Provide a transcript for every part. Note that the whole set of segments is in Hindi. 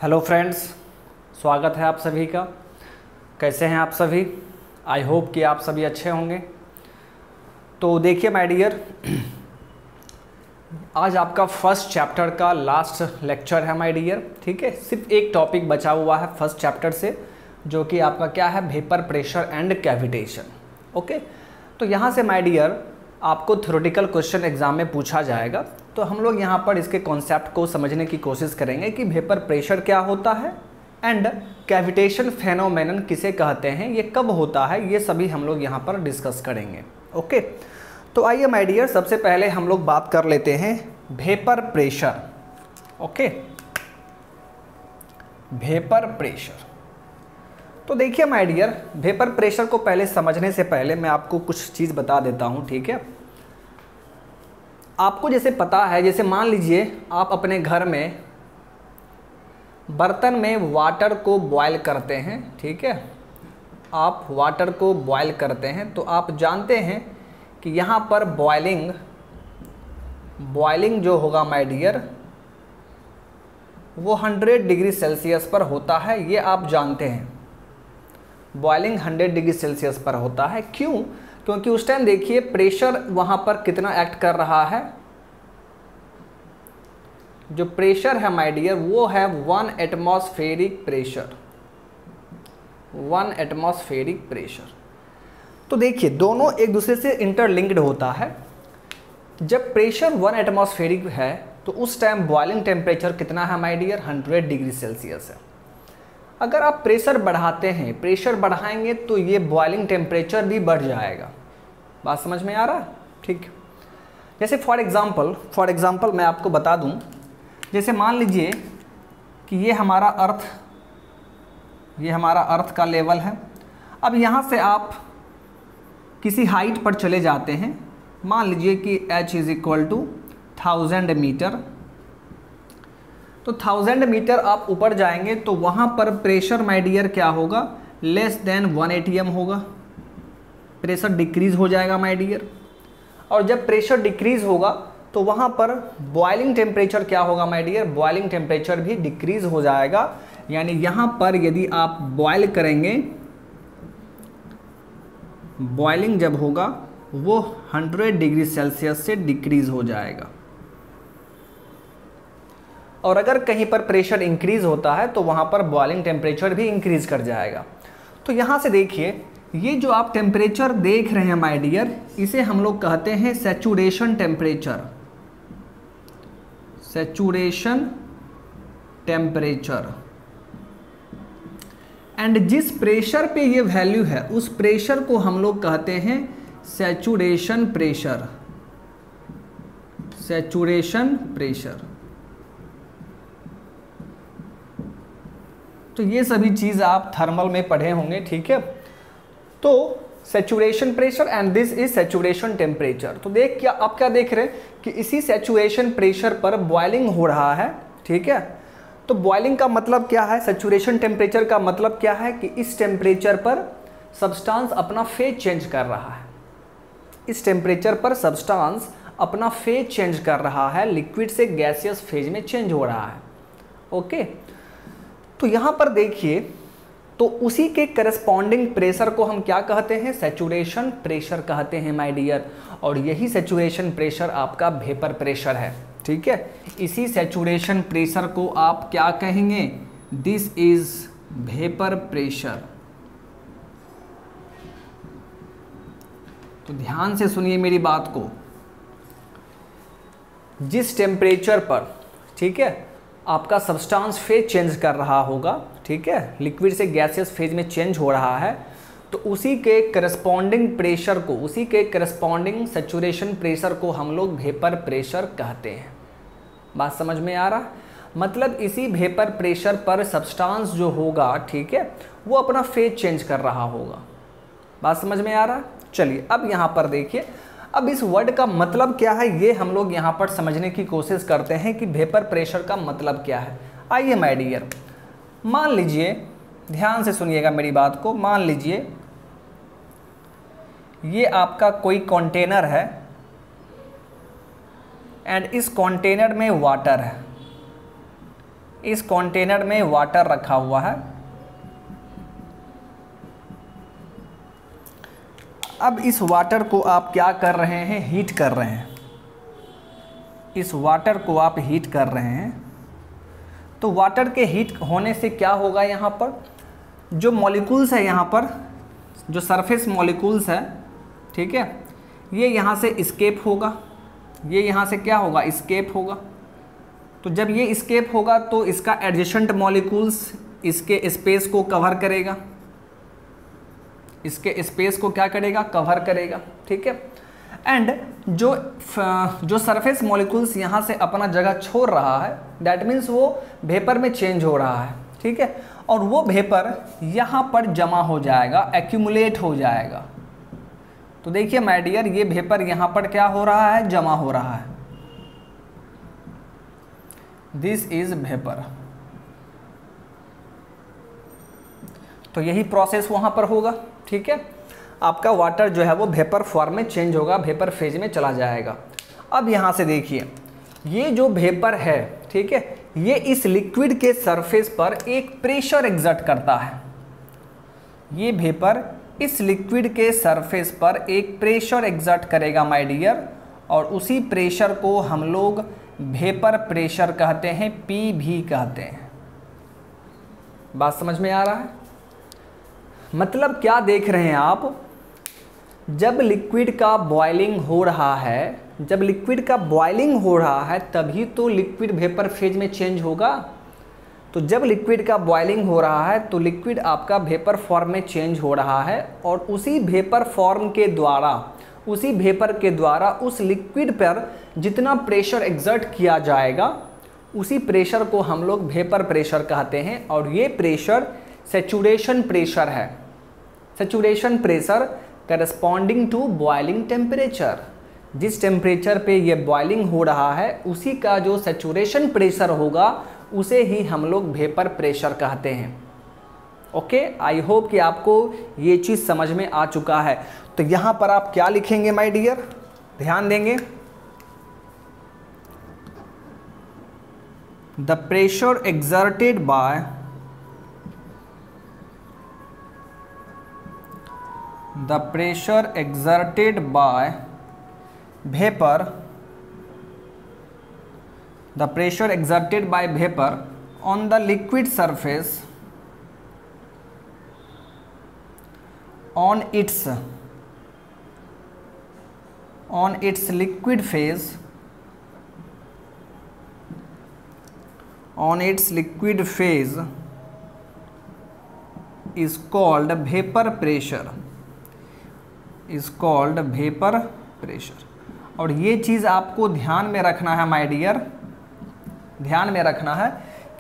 हेलो फ्रेंड्स, स्वागत है आप सभी का। कैसे हैं आप सभी? आई होप कि आप सभी अच्छे होंगे। तो देखिए माय डियर, आज आपका फर्स्ट चैप्टर का लास्ट लेक्चर है माय डियर। ठीक है, सिर्फ एक टॉपिक बचा हुआ है फर्स्ट चैप्टर से, जो कि आपका क्या है, vapour pressure and cavitation. Okay, तो यहाँ से माय डियर आपको थ्योरेटिकल क्वेश्चन एग्जाम में पूछा जाएगा, तो हम लोग यहाँ पर इसके कॉन्सेप्ट को समझने की कोशिश करेंगे कि वेपर प्रेशर क्या होता है एंड कैविटेशन फेनोमेनन किसे कहते हैं, ये कब होता है, ये सभी हम लोग यहाँ पर डिस्कस करेंगे। ओके, तो आइए माय डियर, सबसे पहले हम लोग बात कर लेते हैं vapour pressure. Okay, vapour pressure. तो देखिए माय डियर, वेपर प्रेशर को पहले समझने से पहले मैं आपको कुछ चीज़ बता देता हूँ। ठीक है, आपको जैसे पता है, जैसे मान लीजिए आप अपने घर में बर्तन में वाटर को बॉयल करते हैं। ठीक है, आप वाटर को बॉयल करते हैं, तो आप जानते हैं कि यहाँ पर बॉयलिंग जो होगा माय डियर, वो 100 डिग्री सेल्सियस पर होता है। ये आप जानते हैं, बॉयलिंग 100 डिग्री सेल्सियस पर होता है। क्यों? क्योंकि उस टाइम देखिए प्रेशर वहाँ पर कितना एक्ट कर रहा है, जो प्रेशर है माय डियर वो है 1 एटमॉस्फेरिक प्रेशर, 1 एटमॉस्फेरिक प्रेशर। तो देखिए दोनों एक दूसरे से इंटरलिंक्ड होता है। जब प्रेशर 1 एटमॉस्फेरिक है तो उस टाइम बॉइलिंग टेम्परेचर कितना है माय डियर, 100 डिग्री सेल्सियस है। अगर आप प्रेशर बढ़ाते हैं, प्रेशर बढ़ाएंगे तो ये बॉइलिंग टेम्परेचर भी बढ़ जाएगा। बात समझ में आ रहा है? ठीक, जैसे फॉर एग्जांपल मैं आपको बता दूं, जैसे मान लीजिए कि ये हमारा अर्थ का लेवल है। अब यहाँ से आप किसी हाइट पर चले जाते हैं, मान लीजिए कि h = 1000 मीटर। तो 1000 मीटर आप ऊपर जाएंगे तो वहाँ पर प्रेशर माय डियर क्या होगा, लेस देन 1 atm होगा। प्रेशर डिक्रीज़ हो जाएगा माय डियर, और जब प्रेशर डिक्रीज़ होगा तो वहाँ पर बॉइलिंग टेम्परेचर क्या होगा माय डियर, बॉइलिंग टेम्परेचर भी डिक्रीज़ हो जाएगा। यानी यहाँ पर यदि आप बॉयल करेंगे, बॉइलिंग जब होगा वो 100 डिग्री सेल्सियस से डिक्रीज़ हो जाएगा। और अगर कहीं पर प्रेशर इंक्रीज़ होता है तो वहाँ पर बॉइलिंग टेम्परेचर भी इंक्रीज़ कर जाएगा। तो यहाँ से देखिए, ये जो आप टेम्परेचर देख रहे हैं माय डियर, इसे हम लोग कहते हैं saturation temperature, saturation temperature. And जिस प्रेशर पे ये वैल्यू है उस प्रेशर को हम लोग कहते हैं सैचुरेशन प्रेशर, सैचुरेशन प्रेशर। तो ये सभी चीज़ आप थर्मल में पढ़े होंगे। ठीक है, तो saturation pressure and this is saturation temperature. तो आप क्या देख रहे हैं कि इसी सैचुरेशन प्रेशर पर बॉइलिंग हो रहा है। ठीक है, तो बॉइलिंग का मतलब क्या है, सैचुरेशन टेम्परेचर का मतलब क्या है कि इस टेम्परेचर पर सब्सटेंस अपना फेज चेंज कर रहा है। इस टेम्परेचर पर सब्सटेंस अपना फेज चेंज कर रहा है, लिक्विड से गैसियस फेज में चेंज हो रहा है। ओके, तो यहाँ पर देखिए, तो उसी के करस्पॉन्डिंग प्रेशर को हम क्या कहते हैं, सैचुरेशन प्रेशर कहते हैं माय डियर। और यही सैचुरेशन प्रेशर आपका वेपर प्रेशर है। ठीक है, इसी सैचुरेशन प्रेशर को आप क्या कहेंगे, दिस इज वेपर प्रेशर। तो ध्यान से सुनिए मेरी बात को, जिस टेम्परेचर पर, ठीक है, आपका सब्सटेंस फेज चेंज कर रहा होगा, ठीक है, लिक्विड से गैसियस फेज में चेंज हो रहा है, तो उसी के करस्पॉन्डिंग प्रेशर को, उसी के करस्पॉन्डिंग सैचुरेशन प्रेशर को हम लोग वेपर प्रेशर कहते हैं। बात समझ में आ रहा? मतलब इसी वेपर प्रेशर पर सब्सटेंस जो होगा, ठीक है, वो अपना फेज चेंज कर रहा होगा। बात समझ में आ रहा? चलिए अब यहाँ पर देखिए, अब इस वर्ड का मतलब क्या है ये हम लोग यहाँ पर समझने की कोशिश करते हैं कि वेपर प्रेशर का मतलब क्या है। आइए माय डियर, मान लीजिए, ध्यान से सुनिएगा मेरी बात को, मान लीजिए ये आपका कोई कंटेनर है एंड इस कंटेनर में वाटर है। इस कंटेनर में वाटर रखा हुआ है। अब इस वाटर को आप क्या कर रहे हैं, हीट कर रहे हैं। इस वाटर को आप हीट कर रहे हैं, तो वाटर के हीट होने से क्या होगा, यहाँ पर जो मॉलिक्यूल्स है, यहाँ पर जो सरफेस मॉलिक्यूल्स है, ठीक है, ये यहाँ से इस्केप होगा, ये यहाँ से क्या होगा, इस्केप होगा। तो जब ये इस्केप होगा तो इसका एडजेसेंट मॉलिक्यूल्स इसके स्पेस को कवर करेगा, इसके स्पेस को क्या करेगा, कवर करेगा, ठीक है। एंड जो सरफेस मॉलिक्यूल्स यहाँ से अपना जगह छोड़ रहा है, दैट मीन्स वो वेपर में चेंज हो रहा है, ठीक है, और वो वेपर यहाँ पर जमा हो जाएगा, एक्यूमुलेट हो जाएगा। तो देखिए माय डियर, ये वेपर यहाँ पर क्या हो रहा है, जमा हो रहा है। This is vapour. तो यही प्रोसेस वहाँ पर होगा, ठीक है। आपका वाटर जो है वो वेपर फॉर्म में चेंज होगा, वेपर फेज में चला जाएगा। अब यहाँ से देखिए, ये जो वेपर है, ठीक है, ये इस लिक्विड के सरफेस पर एक प्रेशर एग्जर्ट करता है। ये वेपर इस लिक्विड के सरफेस पर एक प्रेशर एग्जर्ट करेगा माय डियर, और उसी प्रेशर को हम लोग वेपर प्रेशर कहते हैं, पी भी कहते हैं। बात समझ में आ रहा है? मतलब क्या देख रहे हैं आप, जब लिक्विड का बॉइलिंग हो रहा है, जब लिक्विड का बॉइलिंग हो रहा है तभी तो लिक्विड वेपर फेज में चेंज होगा। तो जब लिक्विड का बॉइलिंग हो रहा है तो लिक्विड आपका वेपर फॉर्म में चेंज हो रहा है, और उसी वेपर फॉर्म के द्वारा, उसी वेपर के द्वारा उस लिक्विड पर जितना प्रेशर एग्जर्ट किया जाएगा, उसी प्रेशर को हम लोग वेपर प्रेशर कहते हैं। और ये प्रेशर सैचुरेशन प्रेशर है। Saturation pressure corresponding to boiling temperature. जिस टेम्परेचर पे ये बॉइलिंग हो रहा है उसी का जो सैचुरेशन प्रेशर होगा उसे ही हम लोग वेपर प्रेशर कहते हैं। ओके, आई होप कि आपको ये चीज़ समझ में आ चुका है। तो यहाँ पर आप क्या लिखेंगे माय डियर, ध्यान देंगे, the pressure exerted by the pressure exerted by vapor, the pressure exerted by vapor on the liquid surface on its liquid phase, on its liquid phase is called vapor pressure, is called vapor pressure। और ये चीज़ आपको ध्यान में रखना है माय डियर, ध्यान में रखना है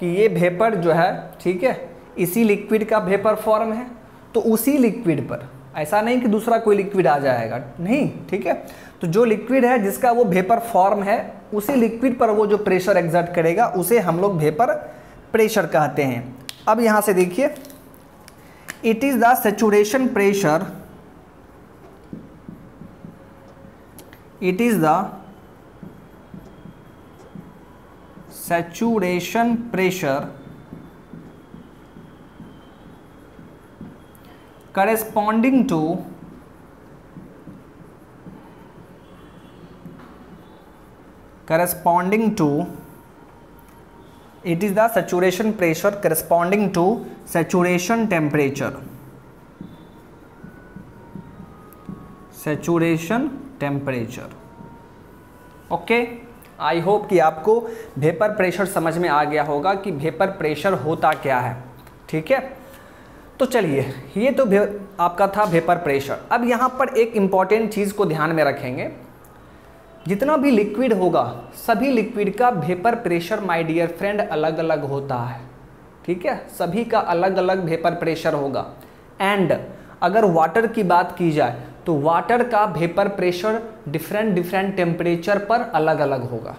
कि ये वेपर जो है, ठीक है, इसी लिक्विड का वेपर फॉर्म है। तो उसी लिक्विड पर, ऐसा नहीं कि दूसरा कोई लिक्विड आ जाएगा, नहीं, ठीक है। तो जो लिक्विड है जिसका वो वेपर फॉर्म है, उसी लिक्विड पर वो जो प्रेशर एग्जर्ट करेगा उसे हम लोग वेपर प्रेशर कहते हैं। अब यहाँ से देखिए, it is the saturation pressure, it is the saturation pressure corresponding to it is the saturation pressure corresponding to saturation temperature, saturation temperature. Okay, I hope कि आपको वेपर प्रेशर समझ में आ गया होगा कि वेपर प्रेशर होता क्या है, ठीक है। तो चलिए, ये तो आपका था वेपर प्रेशर। अब यहाँ पर एक इम्पॉर्टेंट चीज़ को ध्यान में रखेंगे, जितना भी लिक्विड होगा सभी लिक्विड का vapour pressure my dear friend अलग अलग होता है, ठीक है, सभी का अलग अलग वेपर प्रेशर होगा। एंड अगर वाटर की बात की जाए तो वाटर का वेपर प्रेशर डिफरेंट टेम्परेचर पर अलग अलग होगा,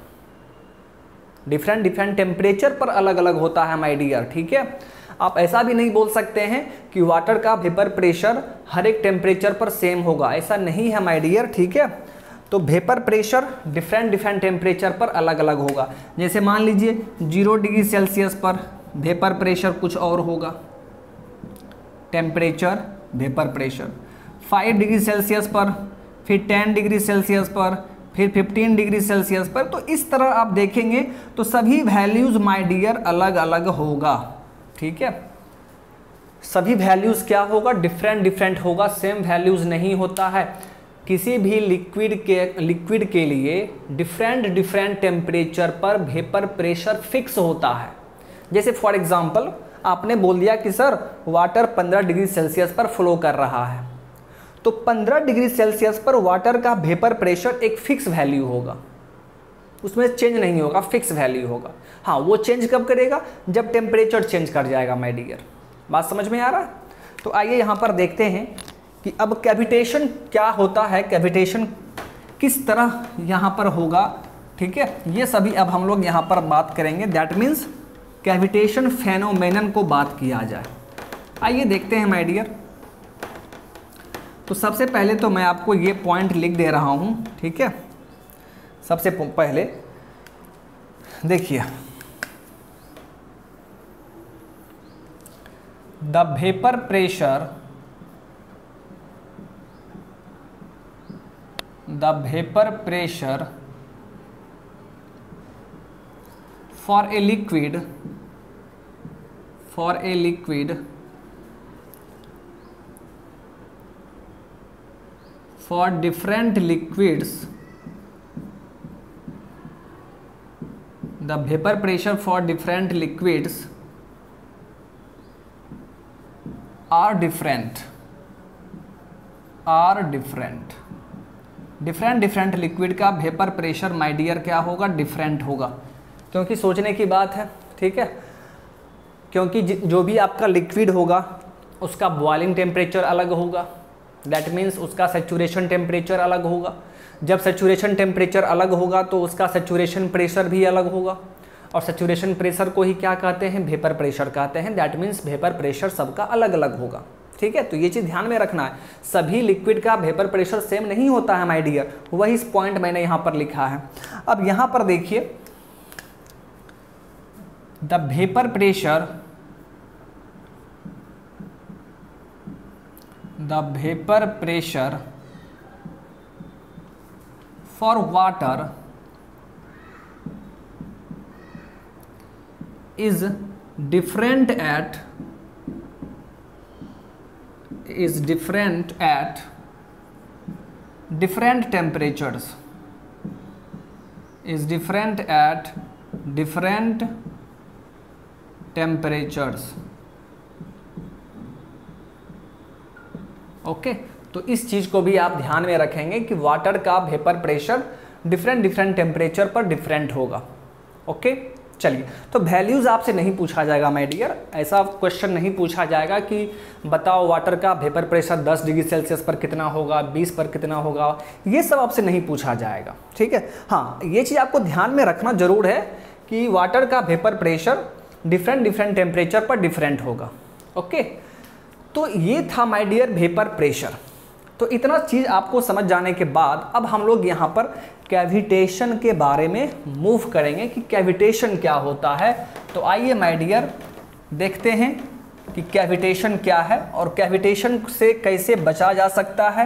डिफरेंट टेम्परेचर पर अलग अलग होता है माय डियर, ठीक है। आप ऐसा भी नहीं बोल सकते हैं कि वाटर का वेपर प्रेशर हर एक टेम्परेचर पर सेम होगा, ऐसा नहीं है माय डियर, ठीक है। तो vapour pressure different different temperature पर अलग अलग होगा। जैसे मान लीजिए 0 डिग्री सेल्सियस पर वेपर प्रेशर कुछ और होगा, temperature vapour pressure 5 degree Celsius पर, फिर 10 डिग्री सेल्सियस पर, फिर 15 डिग्री सेल्सियस पर। तो इस तरह आप देखेंगे तो सभी वैल्यूज़ माय डियर अलग अलग होगा, ठीक है। सभी वैल्यूज़ क्या होगा, डिफरेंट डिफरेंट होगा, सेम वैल्यूज़ नहीं होता है। किसी भी लिक्विड के लिए डिफरेंट डिफरेंट टेम्परेचर पर वेपर प्रेशर फिक्स होता है। जैसे फॉर एग्जांपल आपने बोल दिया कि सर वाटर 15 डिग्री सेल्सियस पर फ्लो कर रहा है, तो 15 डिग्री सेल्सियस पर वाटर का वेपर प्रेशर एक फिक्स वैल्यू होगा, उसमें चेंज नहीं होगा, फिक्स वैल्यू होगा। हाँ, वो चेंज कब करेगा, जब टेम्परेचर चेंज कर जाएगा माय डियर। बात समझ में आ रहा है? तो आइए यहाँ पर देखते हैं कि अब कैविटेशन क्या होता है, कैविटेशन किस तरह यहाँ पर होगा, ठीक है। ये सभी अब हम लोग यहाँ पर बात करेंगे, दैट मीन्स कैविटेशन फेनोमेनन को बात किया जाए। आइए देखते हैं माय डियर। तो सबसे पहले तो मैं आपको ये पॉइंट लिख दे रहा हूँ, ठीक है। सबसे पहले देखिए, the vapour pressure for a liquid for different liquids, the vapor pressure for different liquids are different different liquid का वेपर प्रेशर माय डियर क्या होगा, डिफरेंट होगा। क्योंकि सोचने की बात है, ठीक है, क्योंकि जो भी आपका लिक्विड होगा उसका बॉइलिंग टेम्परेचर अलग होगा, दैट मीन्स उसका सैचुरेशन टेम्परेचर अलग होगा। जब सैचुरेशन टेम्परेचर अलग होगा तो उसका सैचुरेशन प्रेशर भी अलग होगा, और सैचुरेशन प्रेशर को ही क्या कहते हैं, वेपर प्रेशर कहते हैं। दैट मीन्स वेपर प्रेशर सबका अलग अलग होगा, ठीक है। तो ये चीज़ ध्यान में रखना है, सभी लिक्विड का वेपर प्रेशर सेम नहीं होता है माय डियर, वही इस पॉइंट मैंने यहाँ पर लिखा है। अब यहाँ पर देखिए, the vapour pressure for water is different at different temperatures, okay. तो इस चीज़ को भी आप ध्यान में रखेंगे कि वाटर का वेपर प्रेशर डिफरेंट टेम्परेचर पर डिफरेंट होगा, ओके। चलिए, तो वैल्यूज़ आपसे नहीं पूछा जाएगा माय डियर, ऐसा क्वेश्चन नहीं पूछा जाएगा कि बताओ वाटर का वेपर प्रेशर 10 डिग्री सेल्सियस पर कितना होगा, 20 पर कितना होगा, ये सब आपसे नहीं पूछा जाएगा, ठीक है। हाँ, ये चीज़ आपको ध्यान में रखना जरूर है कि वाटर का वेपर प्रेशर डिफरेंट टेम्परेचर पर डिफरेंट होगा, ओके। तो ये था माय डियर वेपर प्रेशर। तो इतना चीज़ आपको समझ जाने के बाद अब हम लोग यहाँ पर कैविटेशन के बारे में मूव करेंगे कि कैविटेशन क्या होता है। तो आइए माय डियर देखते हैं कि कैविटेशन क्या है और कैविटेशन से कैसे बचा जा सकता है,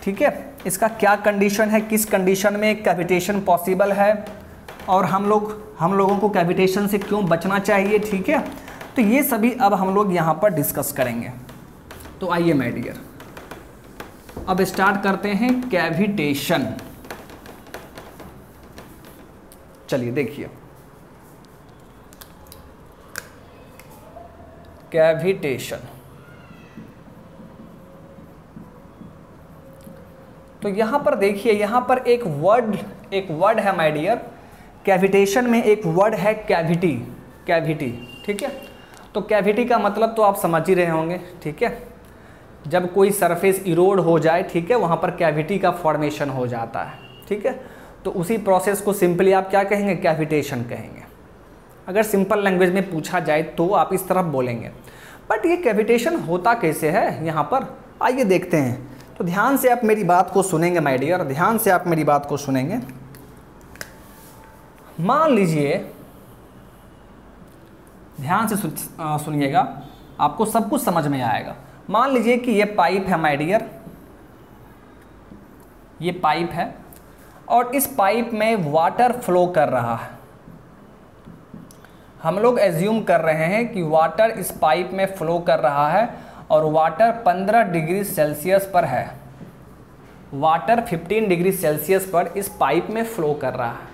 ठीक है। इसका क्या कंडीशन है, किस कंडीशन में कैविटेशन पॉसिबल है, और हम लोगों को कैविटेशन से क्यों बचना चाहिए, ठीक है। तो ये सभी अब हम लोग यहाँ पर डिस्कस करेंगे। तो आइए माय डियर अब स्टार्ट करते हैं कैविटेशन। चलिए देखिए, कैविटेशन। तो यहां पर देखिए, यहां पर एक वर्ड है माय डियर, कैविटेशन में एक वर्ड है कैविटी, ठीक है। तो कैविटी का मतलब तो आप समझ ही रहे होंगे, ठीक है। जब कोई सरफेस इरोड हो जाए, ठीक है, वहां पर कैविटी का फॉर्मेशन हो जाता है, ठीक है। तो उसी प्रोसेस को सिंपली आप क्या कहेंगे, कैविटेशन कहेंगे। अगर सिंपल लैंग्वेज में पूछा जाए तो आप इस तरफ बोलेंगे। बट ये कैविटेशन होता कैसे है यहाँ पर, आइए देखते हैं। तो ध्यान से आप मेरी बात को सुनेंगे माय डियर, ध्यान से आप मेरी बात को सुनेंगे। मान लीजिए, ध्यान से सुनिएगा, आपको सब कुछ समझ में आएगा। मान लीजिए कि ये पाइप है माय डियर, ये पाइप है और इस पाइप में वाटर फ्लो कर रहा है। हम लोग एज्यूम कर रहे हैं कि वाटर इस पाइप में फ्लो कर रहा है और वाटर 15 डिग्री सेल्सियस पर है। वाटर 15 डिग्री सेल्सियस पर इस पाइप में फ्लो कर रहा है।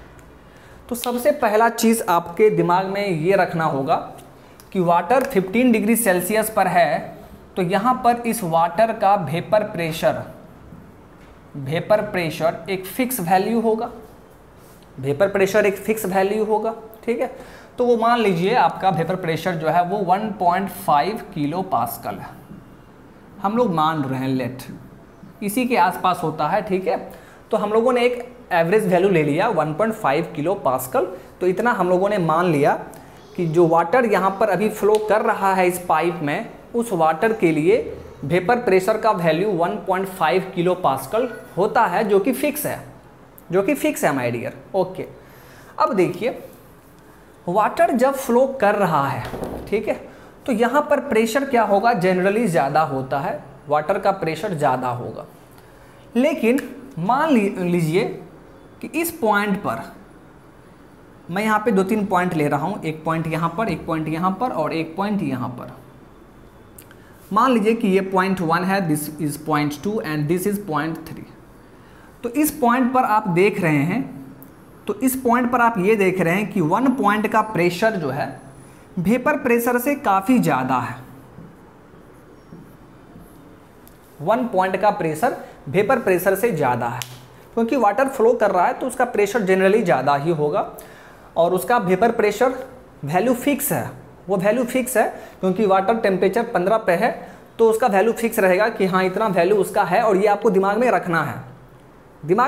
तो सबसे पहला चीज़ आपके दिमाग में ये रखना होगा कि वाटर 15 डिग्री सेल्सियस पर है, तो यहाँ पर इस वाटर का वेपर प्रेशर एक फिक्स वैल्यू होगा। वेपर प्रेशर एक फिक्स वैल्यू होगा, ठीक है। तो वो मान लीजिए आपका वेपर प्रेशर जो है वो 1.5 किलो पास्कल है, हम लोग मान रहे हैं, लेट इसी के आसपास होता है, ठीक है। तो हम लोगों ने एक एवरेज वैल्यू ले लिया 1.5 किलो पास्कल। तो इतना हम लोगों ने मान लिया कि जो वाटर यहाँ पर अभी फ्लो कर रहा है इस पाइप में, उस वाटर के लिए वेपर प्रेशर का वैल्यू 1.5 किलो पास्कल होता है, जो कि फिक्स है माय डियर। ओके, अब देखिए वाटर जब फ्लो कर रहा है, ठीक है, तो यहाँ पर प्रेशर क्या होगा, जनरली ज़्यादा होता है, वाटर का प्रेशर ज़्यादा होगा। लेकिन मान लीजिए कि इस पॉइंट पर, मैं यहाँ पे 2-3 पॉइंट ले रहा हूँ, एक पॉइंट यहाँ पर, एक पॉइंट यहाँ पर और एक पॉइंट यहाँ पर। मान लीजिए कि ये पॉइंट 1 है, this is point 2 and this is point 3। तो इस पॉइंट पर आप देख रहे हैं, तो इस पॉइंट पर आप ये देख रहे हैं कि 1 पॉइंट का प्रेशर जो है वेपर प्रेशर से काफ़ी ज़्यादा है। 1 पॉइंट का प्रेशर वेपर प्रेशर से ज़्यादा है, क्योंकि वाटर फ्लो कर रहा है तो उसका प्रेशर जनरली ज़्यादा ही होगा और उसका वेपर प्रेशर वैल्यू फिक्स है। वो वैल्यू फिक्स है क्योंकि वाटर टेम्परेचर 15 पे है, तो उसका वैल्यू फिक्स रहेगा कि हाँ इतना वैल्यू उसका है। और ये आपको दिमाग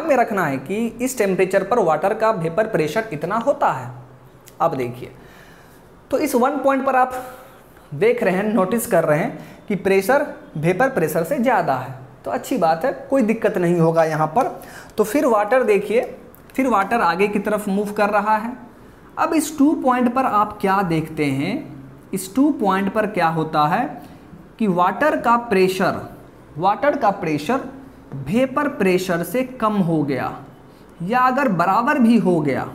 में रखना है कि इस टेम्परेचर पर वाटर का वेपर प्रेशर इतना होता है। अब देखिए, तो इस 1 पॉइंट पर आप देख रहे हैं, नोटिस कर रहे हैं कि प्रेशर वेपर प्रेशर से ज़्यादा है, तो अच्छी बात है, कोई दिक्कत नहीं होगा यहाँ पर। तो फिर वाटर देखिए, फिर वाटर आगे की तरफ मूव कर रहा है। अब इस 2 पॉइंट पर आप क्या देखते हैं, इस 2 पॉइंट पर क्या होता है कि वाटर का प्रेशर वेपर प्रेशर से कम हो गया या अगर बराबर भी हो गया,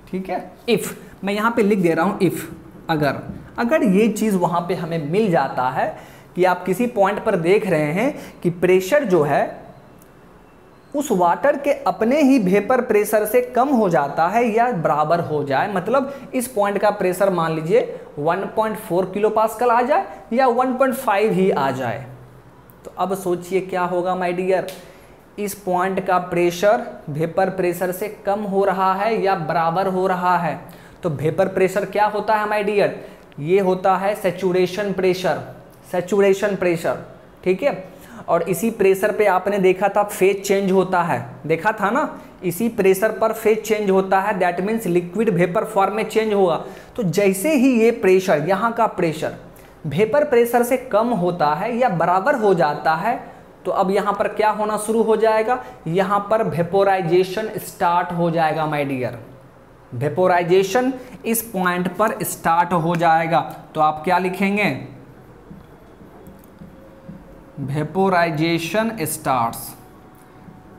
ठीक है। इफ़, मैं यहाँ पे लिख दे रहा हूँ इफ़, अगर ये चीज़ वहाँ पे हमें मिल जाता है कि आप किसी पॉइंट पर देख रहे हैं कि प्रेशर जो है उस वाटर के अपने ही वेपर प्रेशर से कम हो जाता है या बराबर हो जाए, मतलब इस पॉइंट का प्रेशर मान लीजिए 1.4 किलो पास्कल आ जाए या 1.5 ही आ जाए, तो अब सोचिए क्या होगा माय डियर। इस पॉइंट का प्रेशर वेपर प्रेशर से कम हो रहा है या बराबर हो रहा है, तो वेपर प्रेशर क्या होता है माय डियर, ये होता है सैचुरेशन प्रेशर, ठीक है। और इसी प्रेशर पे आपने देखा था फेज चेंज होता है, देखा था ना, इसी प्रेशर पर फेज चेंज होता है, that means liquid vapour form में चेंज होगा। तो जैसे ही ये प्रेशर, यहाँ का प्रेशर वेपर प्रेशर से कम होता है या बराबर हो जाता है, तो अब यहाँ पर क्या होना शुरू हो जाएगा, यहाँ पर वेपोराइजेशन स्टार्ट हो जाएगा माय डियर। वेपोराइजेशन इस पॉइंट पर स्टार्ट हो जाएगा, तो आप क्या लिखेंगे, वेपोराइजेशन स्टार्ट्स।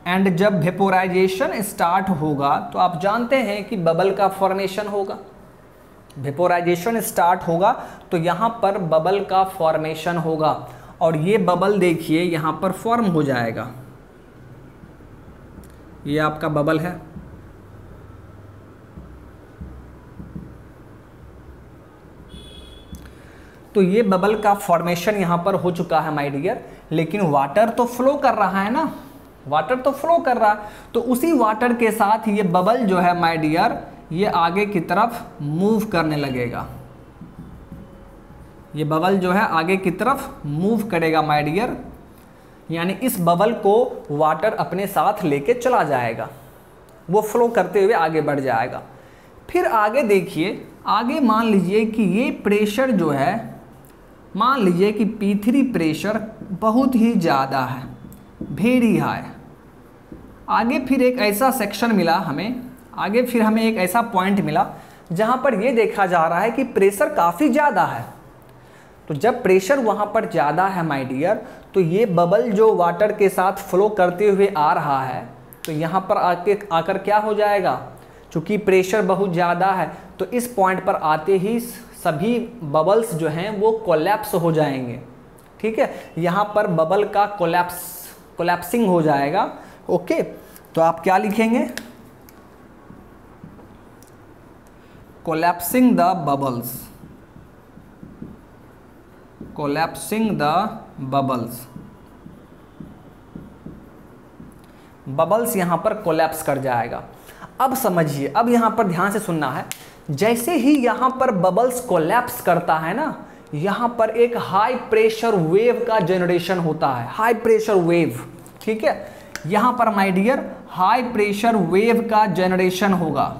एंड जब वेपोराइजेशन स्टार्ट होगा तो आप जानते हैं कि बबल का फॉर्मेशन होगा। वेपोराइजेशन स्टार्ट होगा तो यहाँ पर बबल का फॉर्मेशन होगा और ये बबल देखिए यहाँ पर फॉर्म हो जाएगा, ये आपका बबल है। तो ये बबल का फॉर्मेशन यहाँ पर हो चुका है माय डियर, लेकिन वाटर तो फ्लो कर रहा है ना, वाटर तो फ्लो कर रहा है, तो उसी वाटर के साथ ये बबल जो है माय डियर ये आगे की तरफ मूव करने लगेगा। ये बबल जो है आगे की तरफ मूव करेगा माय डियर, यानी इस बबल को वाटर अपने साथ लेके चला जाएगा, वो फ्लो करते हुए आगे बढ़ जाएगा। फिर आगे देखिए, आगे मान लीजिए कि ये प्रेशर जो है, मान लीजिए कि P3 प्रेशर बहुत ही ज़्यादा है, वेरी हाई। आगे फिर एक ऐसा सेक्शन मिला हमें, आगे फिर हमें एक ऐसा पॉइंट मिला जहाँ पर ये देखा जा रहा है कि प्रेशर काफ़ी ज़्यादा है। तो जब प्रेशर वहाँ पर ज़्यादा है माय डियर, तो ये बबल जो वाटर के साथ फ्लो करते हुए आ रहा है, तो यहाँ पर आकर क्या हो जाएगा, चूँकि प्रेशर बहुत ज़्यादा है तो इस पॉइंट पर आते ही सभी बबल्स जो हैं वो कोलैप्स हो जाएंगे। ठीक है, यहाँ पर बबल का कोलैप्सिंग हो जाएगा। ओके, तो आप क्या लिखेंगे, collapsing the bubbles, collapsing the bubbles, bubbles यहाँ पर कोलैप्स कर जाएगा। अब समझिए, अब यहाँ पर ध्यान से सुनना है, जैसे ही यहाँ पर बबल्स कोलैप्स करता है ना, यहाँ पर एक हाई प्रेशर वेव का जनरेशन होता है, हाई प्रेशर वेव। ठीक है, यहाँ पर my dear high pressure wave का जनरेशन होगा,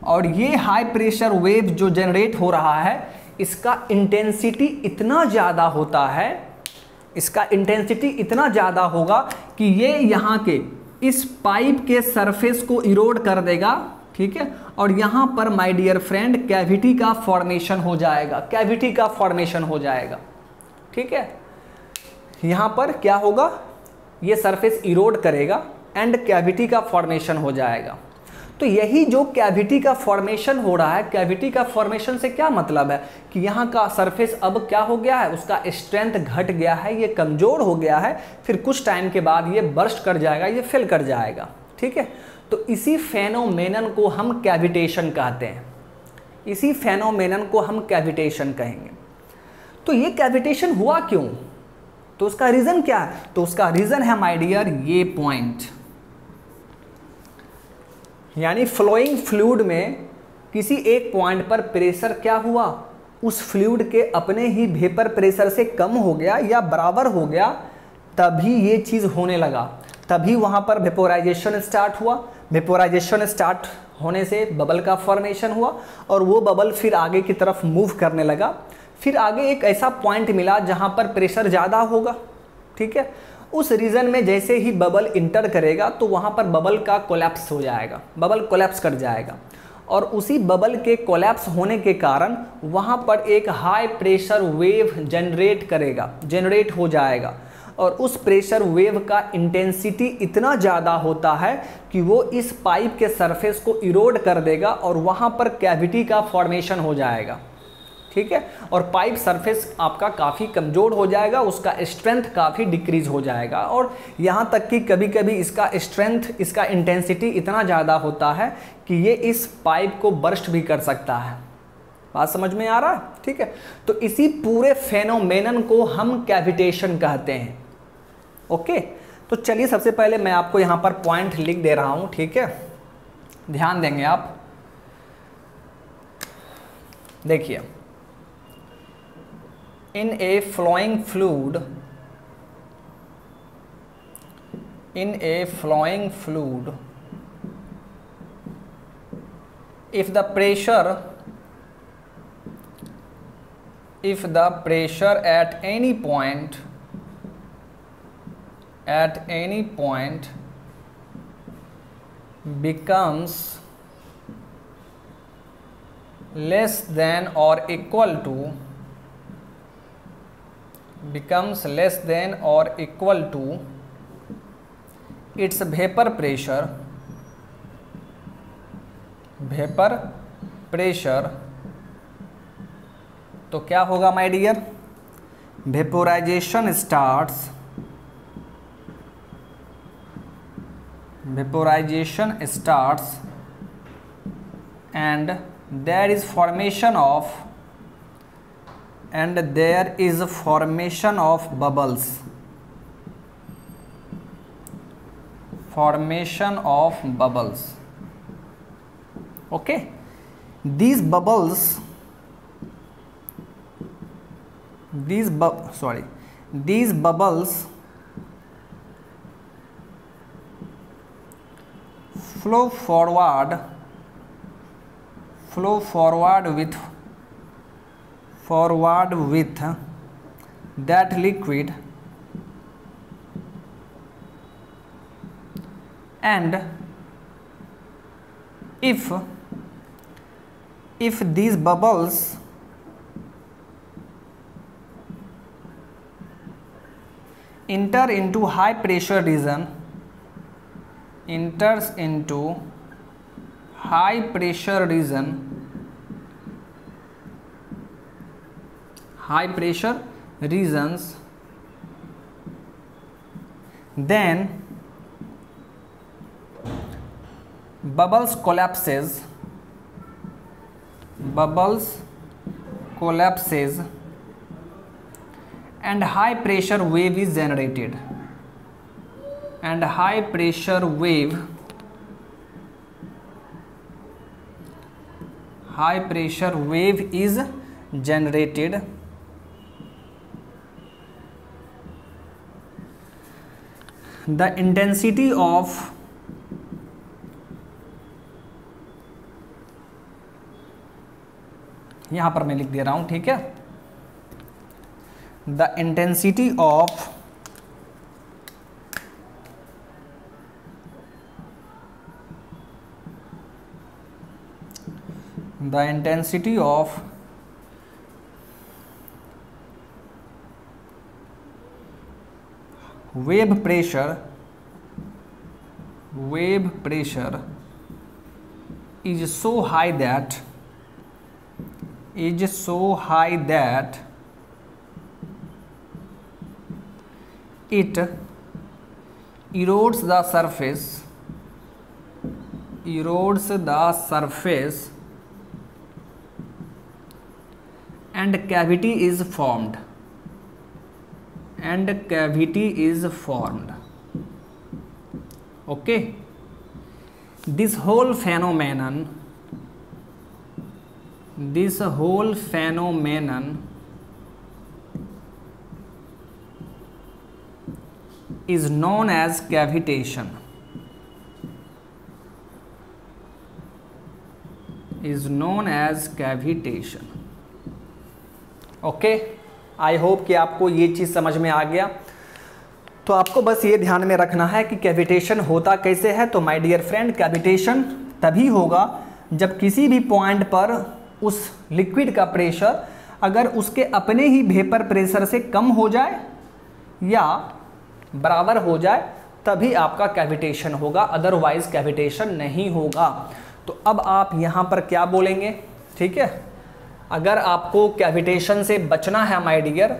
और ये हाई प्रेशर वेव जो जनरेट हो रहा है इसका इंटेंसिटी इतना ज़्यादा होता है, इसका इंटेंसिटी इतना ज़्यादा होगा कि ये यहाँ के इस पाइप के सरफेस को इरोड कर देगा। ठीक है, और यहाँ पर माय डियर फ्रेंड कैविटी का फॉर्मेशन हो जाएगा, कैविटी का फॉर्मेशन हो जाएगा। ठीक है, यहाँ पर क्या होगा, ये सरफेस इरोड करेगा एंड कैविटी का फॉर्मेशन हो जाएगा। तो यही जो कैविटी का फॉर्मेशन हो रहा है, कैविटी का फॉर्मेशन से क्या मतलब है कि यहाँ का सरफेस अब क्या हो गया है, उसका स्ट्रेंथ घट गया है, ये कमज़ोर हो गया है, फिर कुछ टाइम के बाद ये बर्स्ट कर जाएगा, ये फिल कर जाएगा। ठीक है, तो इसी फेनोमेनन को हम कैविटेशन कहते हैं, इसी फेनोमेनन को हम कैविटेशन कहेंगे। तो ये कैविटेशन हुआ क्यों, तो उसका रीज़न क्या है, तो उसका रीज़न है माय डियर ये पॉइंट, यानी फ्लोइंग फ्लूइड में किसी एक पॉइंट पर प्रेशर क्या हुआ, उस फ्लूइड के अपने ही वेपर प्रेशर से कम हो गया या बराबर हो गया, तभी ये चीज़ होने लगा, तभी वहाँ पर वेपोराइजेशन स्टार्ट हुआ। वेपोराइजेशन स्टार्ट होने से बबल का फॉर्मेशन हुआ और वो बबल फिर आगे की तरफ मूव करने लगा। फिर आगे एक ऐसा पॉइंट मिला जहाँ पर प्रेशर ज़्यादा होगा। ठीक है, उस रीजन में जैसे ही बबल इंटर करेगा तो वहाँ पर बबल का कोलैप्स हो जाएगा, बबल कोलैप्स कर जाएगा, और उसी बबल के कोलैप्स होने के कारण वहाँ पर एक हाई प्रेशर वेव जनरेट हो जाएगा, और उस प्रेशर वेव का इंटेंसिटी इतना ज़्यादा होता है कि वो इस पाइप के सरफेस को इरोड कर देगा और वहाँ पर कैविटी का फॉर्मेशन हो जाएगा। ठीक है, और पाइप सरफेस आपका काफ़ी कमज़ोर हो जाएगा, उसका स्ट्रेंथ काफ़ी डिक्रीज़ हो जाएगा, और यहाँ तक कि कभी कभी इसका स्ट्रेंथ, इसका इंटेंसिटी इतना ज़्यादा होता है कि ये इस पाइप को बर्स्ट भी कर सकता है। बात समझ में आ रहा है? ठीक है, तो इसी पूरे फेनोमेनन को हम कैविटेशन कहते हैं। ओके, तो चलिए सबसे पहले मैं आपको यहाँ पर पॉइंट लिख दे रहा हूँ। ठीक है, ध्यान देंगे आप। देखिए, in a flowing fluid, if the pressure at any point becomes less than or equal to its vapor pressure, तो क्या होगा my dear, vaporisation starts and there is formation of bubbles, okay, these bubbles flow forward with that liquid and if these bubbles enter into high pressure region, enters into high pressure region, high pressure regions, then bubbles collapses and high pressure wave is generated, and high pressure wave is generated. The intensity of यहां पर मैं लिख दे रहा हूं, ठीक है, the intensity of wave pressure is so high that it erodes the surface and cavity is formed. Okay, this whole phenomenon is known as cavitation. Okay, I hope कि आपको ये चीज़ समझ में आ गया। तो आपको बस ये ध्यान में रखना है कि कैविटेशन होता कैसे है। तो माय डियर फ्रेंड, कैविटेशन तभी होगा जब किसी भी पॉइंट पर उस लिक्विड का प्रेशर अगर उसके अपने ही वेपर प्रेशर से कम हो जाए या बराबर हो जाए, तभी आपका कैविटेशन होगा, अदरवाइज कैविटेशन नहीं होगा। तो अब आप यहाँ पर क्या बोलेंगे, ठीक है, अगर आपको कैविटेशन से बचना है माय डियर,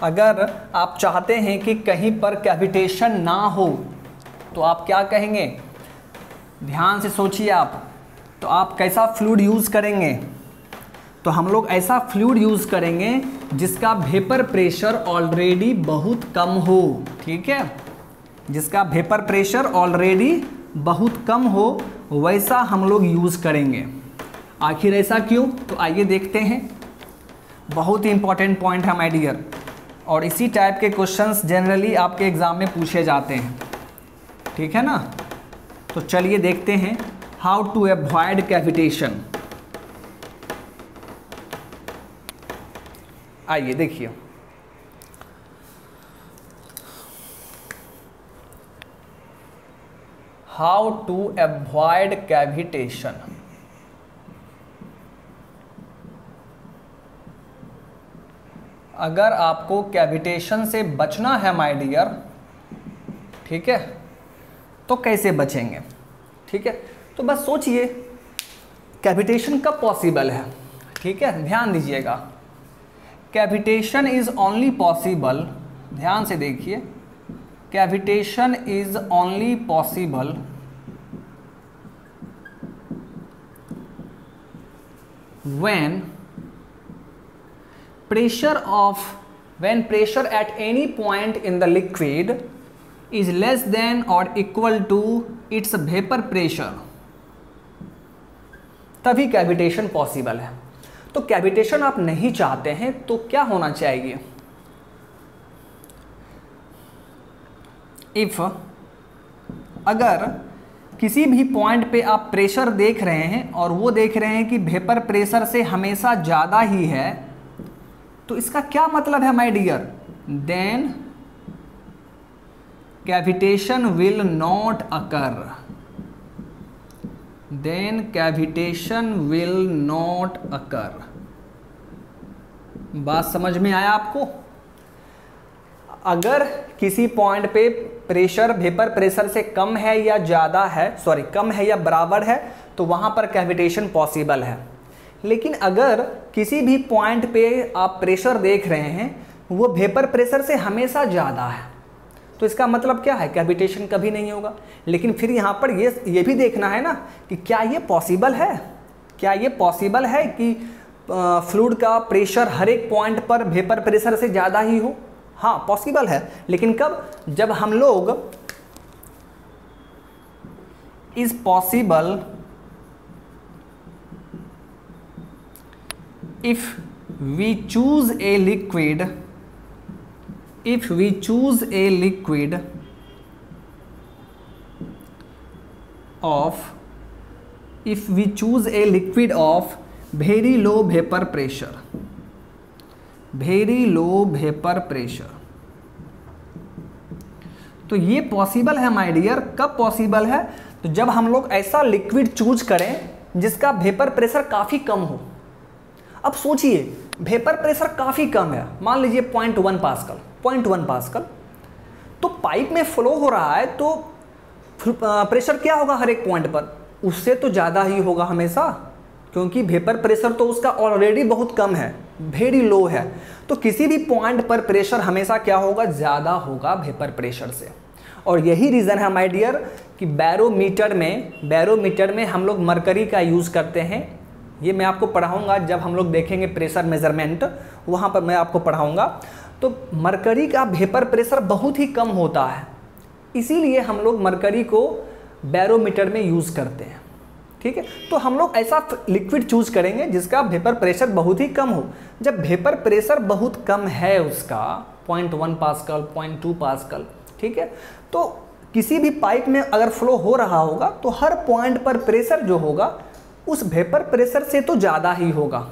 अगर आप चाहते हैं कि कहीं पर कैविटेशन ना हो, तो आप क्या कहेंगे, ध्यान से सोचिए आप। तो आप कैसा फ्लूइड यूज़ करेंगे? तो हम लोग ऐसा फ्लूइड यूज़ करेंगे जिसका वेपर प्रेशर ऑलरेडी बहुत कम हो, ठीक है, जिसका वेपर प्रेशर ऑलरेडी बहुत कम हो, वैसा हम लोग यूज़ करेंगे। आखिर ऐसा क्यों? तो आइए देखते हैं। बहुत ही इंपॉर्टेंट पॉइंट है माय डियर, और इसी टाइप के क्वेश्चंस जनरली आपके एग्ज़ाम में पूछे जाते हैं, ठीक है ना। तो चलिए देखते हैं, हाउ टू अवॉइड कैविटेशन। आइए देखिए, हाउ टू अवॉइड कैविटेशन। अगर आपको कैविटेशन से बचना है माय डियर, ठीक है, तो कैसे बचेंगे? ठीक है, तो बस सोचिए कैविटेशन कब पॉसिबल है, ठीक है, ध्यान दीजिएगा। कैविटेशन इज ओनली पॉसिबल, ध्यान से देखिए, cavitation is only possible when pressure at any point in the liquid is less than or equal to its vapor pressure, तभी कैविटेशन पॉसिबल है। तो कैविटेशन आप नहीं चाहते हैं तो क्या होना चाहिए? इफ अगर किसी भी पॉइंट पे आप प्रेशर देख रहे हैं और वो देख रहे हैं कि वेपर प्रेशर से हमेशा ज़्यादा ही है, तो इसका क्या मतलब है my dear? Then cavitation will not occur, then cavitation will not occur. बात समझ में आया आपको? अगर किसी पॉइंट पे प्रेशर वेपर प्रेशर से कम है या ज़्यादा है, सॉरी कम है या बराबर है, तो वहाँ पर कैविटेशन पॉसिबल है। लेकिन अगर किसी भी पॉइंट पे आप प्रेशर देख रहे हैं वो वेपर प्रेशर से हमेशा ज़्यादा है, तो इसका मतलब क्या है? कैविटेशन कभी नहीं होगा। लेकिन फिर यहाँ पर ये भी देखना है ना कि क्या ये पॉसिबल है, क्या ये पॉसिबल है कि फ्लूइड का प्रेशर हर एक पॉइंट पर वेपर प्रेशर से ज़्यादा ही हो? हाँ पॉसिबल है, लेकिन कब? जब हम लोग is possible if we choose a liquid, if we choose a liquid of very low vapor pressure, very low vapor pressure, तो ये पॉसिबल है माय डियर। कब पॉसिबल है? तो जब हम लोग ऐसा लिक्विड चूज करें जिसका वेपर प्रेशर काफ़ी कम हो। अब सोचिए वेपर प्रेशर काफ़ी कम है, मान लीजिए 0.1 पास्कल, 0.1 पास्कल, तो पाइप में फ्लो हो रहा है तो प्रेशर क्या होगा हर एक पॉइंट पर? उससे तो ज़्यादा ही होगा हमेशा, क्योंकि वेपर प्रेशर तो उसका ऑलरेडी बहुत कम है, वेरी लो है। तो किसी भी पॉइंट पर प्रेशर हमेशा क्या होगा? ज़्यादा होगा वेपर प्रेशर से। और यही रीज़न है माय डियर कि बैरोमीटर में हम लोग मरकरी का यूज़ करते हैं। ये मैं आपको पढ़ाऊँगा जब हम लोग देखेंगे प्रेशर मेजरमेंट, वहाँ पर मैं आपको पढ़ाऊँगा। तो मरकरी का वेपर प्रेशर बहुत ही कम होता है, इसीलिए हम लोग मरकरी को बैरोमीटर में यूज़ करते हैं। ठीक है, तो हम लोग ऐसा लिक्विड चूज करेंगे जिसका वेपर प्रेशर बहुत ही कम हो। जब वेपर प्रेशर बहुत कम है उसका 0.1 पास्कल, 0.2 पास्कल, ठीक है, तो किसी भी पाइप में अगर फ्लो हो रहा होगा तो हर पॉइंट पर प्रेशर जो होगा उस वेपर प्रेशर से तो ज़्यादा ही होगा।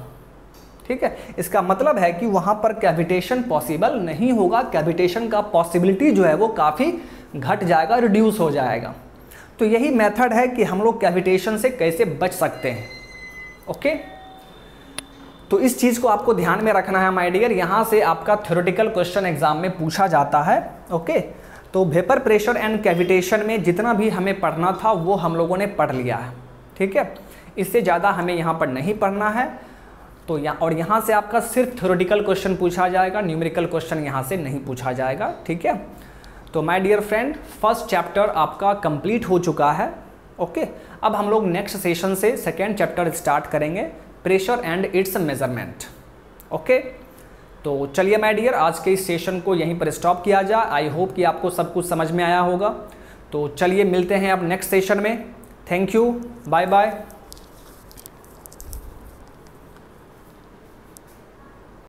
ठीक है, इसका मतलब है कि वहाँ पर कैविटेशन पॉसिबल नहीं होगा, कैविटेशन का पॉसिबिलिटी जो है वो काफ़ी घट जाएगा, रिड्यूस हो जाएगा। तो यही मेथड है कि हम लोग कैविटेशन से कैसे बच सकते हैं। ओके, तो इस चीज़ को आपको ध्यान में रखना है माय डियर, यहाँ से आपका थ्योरेटिकल क्वेश्चन एग्जाम में पूछा जाता है। ओके, तो वेपर प्रेशर एंड कैविटेशन में जितना भी हमें पढ़ना था वो हम लोगों ने पढ़ लिया है। ठीक है, इससे ज़्यादा हमें यहाँ पर नहीं पढ़ना है। तो यहाँ से आपका सिर्फ थ्योरेटिकल क्वेश्चन पूछा जाएगा, न्यूमेरिकल क्वेश्चन यहाँ से नहीं पूछा जाएगा। ठीक है, तो my dear friend, first chapter आपका कंप्लीट हो चुका है। ओके, अब हम लोग नेक्स्ट सेशन से सेकेंड चैप्टर स्टार्ट करेंगे, pressure and its measurement. Okay, तो चलिए माय डियर, आज के इस सेशन को यहीं पर स्टॉप किया जाए। आई होप कि आपको सब कुछ समझ में आया होगा। तो चलिए मिलते हैं अब नेक्स्ट सेशन में। Thank you, bye bye.